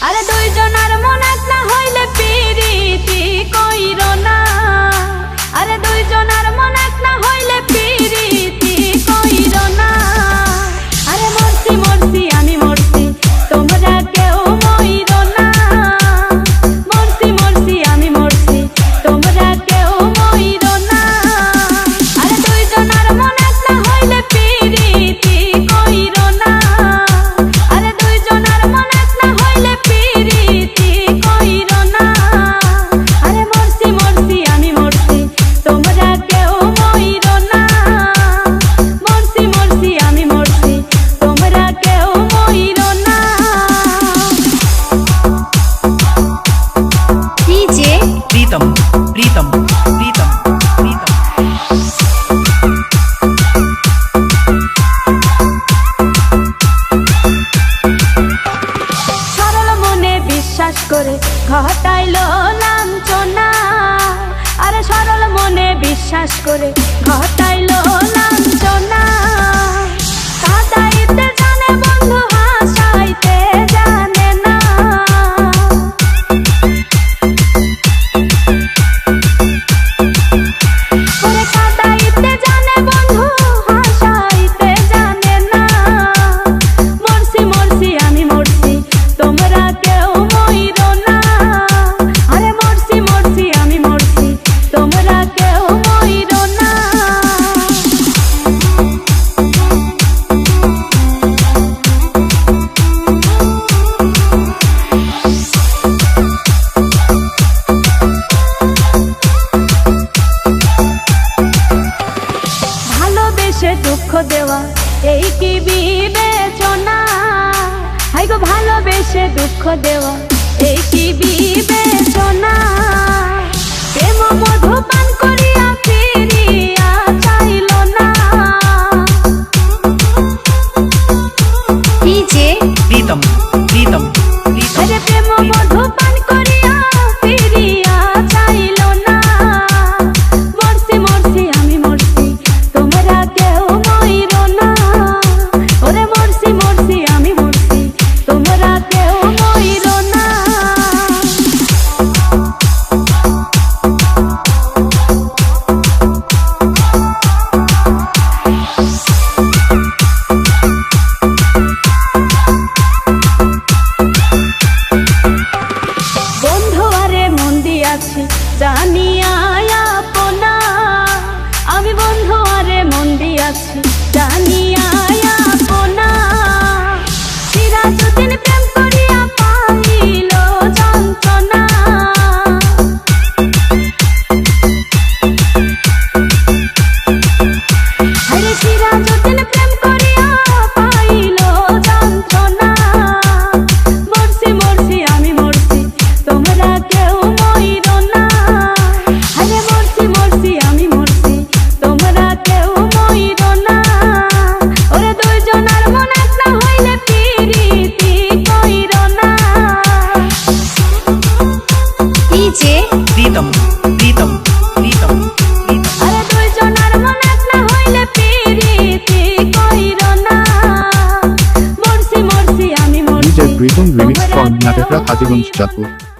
আরে দুইজনার মন এক না হইলে পিরিতি কইরো না। আরে দুইজনার মন এক না হইলে পিরিতি কইরো না। আরে মরছি মরছি আমি মরছি তোমরা কেউ মইরো না। মরছি মরছি আমি মরছি তোমরা কেউ মইরো না। আরে দুইজনার মন এক না হইলে পিরিতি কইরো না। আরে দুইজনার মন এক না হইলে পিরিতি কইরো না। আরে মরছি মরছি আমি মরছি তোমরা কেউ মইরো না। মরছি মরছি আমি মরছি তোমরা কেউ মইরো না। डीजे प्रीतम प्रीतम प्रीतम प्रीतम সরল মনে বিশ্বাস করে ঘটাইলো লাঞ্ছনা। আরে সরল মনে বিশ্বাস করে ঘটাইলো লাঞ্ছনা। কাঁদাইতে জানে বন্ধু হাসাইতে জানে না। ওরে কাঁদাইতে জানে বন্ধু হাসাইতে জানে না। মরছি মরছি আমি মরছি তোমরা কেউ মইরো না। আরে মরছি মরছি আমি মরছি তোমরা কেউ মইরো না। ভালোবেসে দুঃখ দেওয়া এই কি বিবেচনা। হাই গো ভালোবেসে দুঃখ দেওয়া এই কি বিবেচনা। প্রেম মধু পান করিয়া ফিরিয়া চাইল না। डीजे प्रीतम प्रीतम प्रीतम আরে প্রেম মধু পান করিয়া ফিরিয়া চাইল না। মরছি মরছি আমি মরছি তোমরা কেউ মইরো না। ওরে মরছি মরছি আমি মরছি তোমরা কেউ মইরো না। বন্ধু আরে মন দিয়াছি জানিয়া আপনা। আমি বন্ধু আরে মন দিয়াছি জানিয়া আপনা। সিরাজুদ্দিন প্রেম করিয়া পাইল যন্ত্রণা। আরে সিরাজুদ্দিন প্রেম করিয়া পাইল যন্ত্রণা। মরছি মরছি আমি মরছি তোমরা কেউ মইরো না। আরে মরছি মরছি আমি মরছি তোমরা কেউ মইরো না। ওরে দুইজনার মন এক না হইলে পিরিতি কইরো না। डीजे प्रीतम प्रीतम प्रीतम प्रीतम আরে দুইজনার মন এক না হইলে পিরিতি কইরো না। মরছি মরছি আমি মরছি DJ Pritam remix তোমরা from কেউ Natakra Hajigunj মইরো Chatpur.